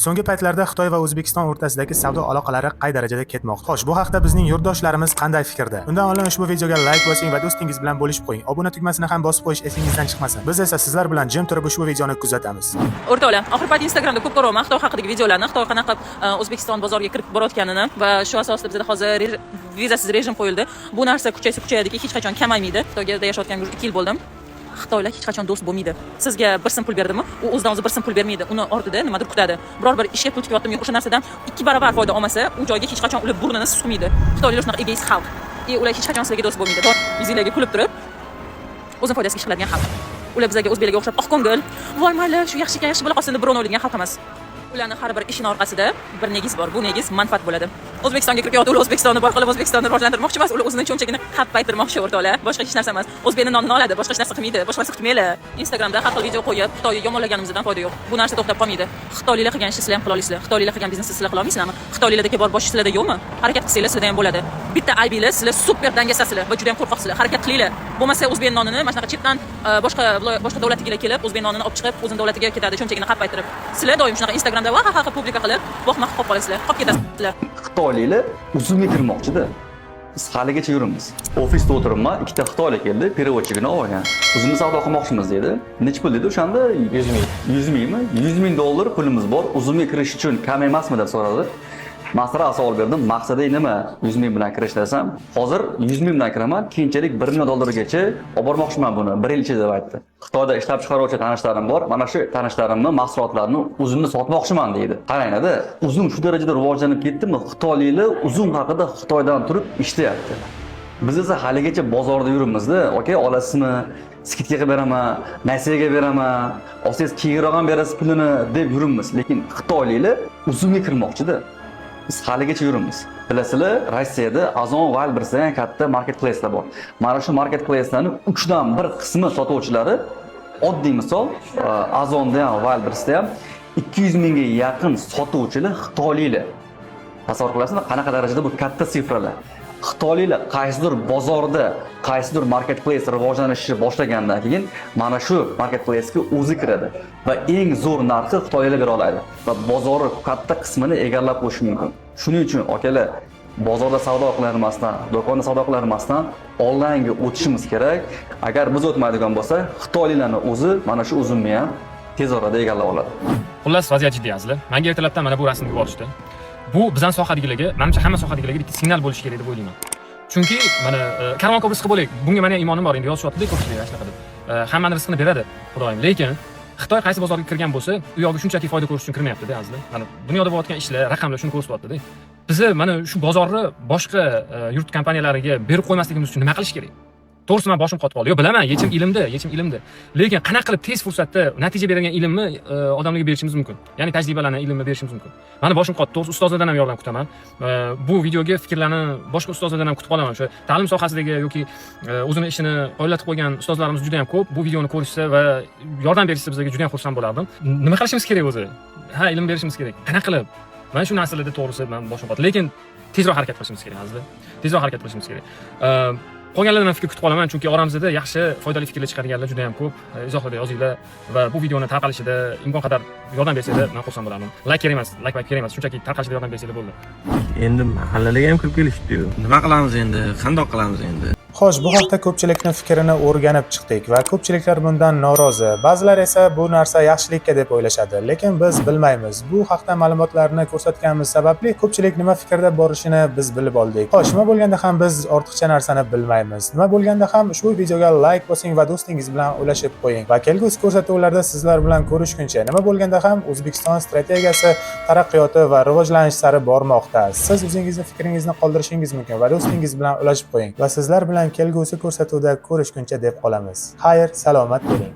So'nggi paytlarda Xitoy va O'zbekiston o'rtasidagi savdo aloqalari qay darajada ketmoqda? Xo'sh, bu haqda bizning yurtdoshlarimiz qanday fikrda? Undan oldin ushbu videoga like bosing va do'stingiz bilan bo'lishib qo'ying. Obuna tugmasini ham bosib qo'yish esingizdan chiqmasin. Biz esa sizlar bilan jim turib ushbu videoni kuzatamiz. O'rtoqlar, oxir payt Instagramda ko'p ko'raman Xitoy haqidagi videolarni, Xitoy qanaqa O'zbekiston bozoriga kirib borayotganini va shu asosida bizda hozir vizasiz rejim qo'yildi. Bu narsa kuchayadiki, hech qachon kamaymaydi. Xitoyda yashayotganiga 2 yil bo'ldim. Xitoylar hech qachon do'st bo'lmaydi. Sizga bir so'm pul berdimi, u o'zidan o'zi bir so'm pul bermaydi. Uni ortida nimadir kutadi. Biror bir ishga pul tikyaptimi, o'sha narsadan 2 barobar foyda olmasa, u joyga hech qachon ular burnini suqmaydi. Xitoylar shunaqa egoist xalq. Ular hech qachon sizga do'st bo'lmaydi. Yuzinglarga kulib turib, o'zini foydasiga ish qiladigan xalq. Ular bizga o'zbeklarga o'xshab oqko'ngil, voy mayli, shu yaxshi bo'la qolsin deb birovni o'ylaydigan xalq emas. Ularning har bir ishini orqasida bir negiz bor. Bu negiz manfaat bo'ladi. O'zbekistonga kirib yotib, O'zbekistonni boy qilib, O'zbekistonni rivojlantirmoqchi emas, ular o'zining cho'nchagini qappaytirmoqchi o'rtoqlar. Boshqa hech narsa emas. O'zbekning nonini oladi, boshqa hech narsa qilmaydi. Boshqa narsa kutmaylar. Instagramda har xil video qo'yib, Xitoyni yomonlaganimizdan foyda yo'q. Bu narsa to'xtab qolmaydi. Xitoyliklar qilgan ishni sizlar ham qila olasizlar. Xitoyliklar qilgan biznesni sizlar qila olmaysizlarmi? Xitoyliklardagi bor bosh sizlarda yo'qmi? Harakat qilsanglar sizlarda ham bo'ladi. Bitta aybinglar, sizlar super dangasasizlar va juda ham qo'rqoqsizlar. Harakat qilinglar. Bo'lmasa o'zbek nonini mana shunaqa chetdan boshqa davlatdagilar kelib, o'zbek nonini olib chiqib, o'zining davlatiga ketadi, cho'nchagini qappaytirib. Sizlar doim shunaqa Instagramda va ha publika qilib, boqmaq qolib qolasizlar. Qolib ketasizlar. Xitoyliklar uzumga kirmoqchi-da. Biz haligacha yuribmiz. Ofisda o'tiribman, ikkita xitoylik keldi, переводчигini olgan. Uzumni savdo qilmoqchimiz dedi. Nech pul dedi o'shanda? 100 ming. 100 mingmi? 100 ming dollar pulimiz bor. Uzumga kirish uchun kam emasmi deb so'radi. Masra savol berdim. Maqsadi nima? 100 ming bilan kirish desam, hozir 100 ming bilan kiraman, keyinchalik 1 million dollargacha olib bormoqchiman buni 1 yil ichida deb aytdi. Xitoyda ishlab chiqaruvchi tanishlarim bor. Mana shu tanishlarimni mahsulotlarini uzumni sotmoqchiman deydi. Qaranglar-da, uzum shu darajada rivojlanib ketdimi? Xitoyliklar uzum haqida Xitoydan turib ishlayapti. Biz esa haligacha bozorda yuribmiz-da. Okay, olasizmi? Skidga qilib beraman, nasiyaga beraman, olsangiz keyinroq ham berasiz pulini deb yuribmiz. Lekin Xitoyliklar uzumga kirmoqchi-da. Biz haligacha yuribmiz. Bilasizlar, Rossiyada Ozon Wildberries degan katta marketplacelar bor. Mana shu marketplacelarning 3 dan 1 qismi sotuvchilari oddiy misol Ozonda ham Wildberriesda ham 200 mingga yaqin sotuvchilar Xitoyliklar. Tasavvur qilasizmi, qanaqa darajada bu katta sifralar. Xitoyliklar qaysidir bozorda, qaysidir marketplace rivojlanishni boshlagandan keyin mana shu marketplace'ga o'zi kiradi va eng zo'r narxni Xitoyliklar bera oladi va bozori katta qismini egallab qo'yishi mumkin. Shuning uchun akalar, bozorda savdo qilinmasdan, do'konda savdo qilinmasdan onlaynga o'tishimiz kerak. Agar biz o'tmaydigan bo'lsa, Xitoyliklarning o'zi mana shu uzumni ham tez orada egallab oladi. Xullas, vaziyat jiddiy azizlar. Menga ertalabdan mana bu rasmni yuborishdi. Bu bizdan sohadagilarga, menimcha hamma sohadagilarga bitta signal bo'lishi kerak deb o'ylayman. Chunki mana karvon ko'p rizqi bo'laylik. Bunga meni imonim bor, endi yozishyapti-da ko'pchilik shunaqa deb. Hammani rizqini beradi, Xudoyim. Lekin Xitoy qaysi bozorga kirgan bo'lsa, u yoqqa shunchaki foyda ko'rish uchun kirmayapti-da azizlar. Mana dunyoda bo'layotgan ishlar, raqamlar shuni ko'rsatyapti-da. Biz mana shu bozorni boshqa yurt kompaniyalariga berib qo'ymasligimiz uchun nima qilish kerak? To'g'risi men boshim qotib qoldi. Yo, bilaman, yechim ilmda. Lekin qanaqa qilib tez fursatda natija beradigan ilmni odamlarga berishimiz mumkin? Ya'ni tajribalarni, ilmni berishimiz mumkin. Meni boshim qotdi. To'g'risi ustozlardan ham yordam kutaman. Bu videoga fikrlarni boshqa ustozlardan ham kutib qolaman. O'sha ta'lim sohasidagi yoki o'zini ishini qo'llatib qo'ygan ustozlarimiz juda ham ko'p. Bu videoni ko'rishsa va yordam berishsa bizga juda ham xursand bo'lardim. Nima qilishimiz kerak o'zi? Ha, ilm berishimiz kerak. Qanaqa qilib? Mana shu narsalarda to'g'risi men boshim qotdi. Lekin tezroq harakat qilishimiz kerak azizlar. Tezroq harakat qilishimiz kerak. Qolganlardan fikr kutib qolaman, chunki oramizda yaxshi, foydali fikrlar chiqarganlar juda ham ko'p. Izohlarda yozinglar va bu videoni tarqalishida imkon qadar yordam bersanglar, men xursand bo'lardim. Like kerak emas, shunchaki tarqalishida yordam bersanglar bo'ldi. Endi mahallaga ham kirib kelishdi-yu. Nima qilamiz endi? Qandoq qilamiz endi? Xo'sh, bu haqda ko'pchilikning fikrini o'rganib chiqdik va ko'pchiliklar bundan norozi. Ba'zilar esa bu narsa yaxshilikka deb o'ylashadi, lekin biz bilmaymiz. Bu haqda ma'lumotlarni ko'rsatganimiz sababli ko'pchilik nima fikrda borishini biz bilib oldik. Xo'sh, nima bo'lganda ham biz ortiqcha narsani bilmaymiz. Nima bo'lganda ham ushbu videoga like bosing va do'stingiz bilan ulashib qo'ying. Va kelgusi ko'rsatuvlarda sizlar bilan ko'rishguncha, nima bo'lganda ham O'zbekiston strategiyasi taraqqiyoti va rivojlanish sari bormoqda. Siz o'zingizning fikringizni qoldirishingiz mumkin va do'stingiz bilan ulashib qo'ying. Va sizlar bilan kelgusi ko'rsatuvda ko'rishguncha deb qolamiz. Xayr, salomat bo'ling.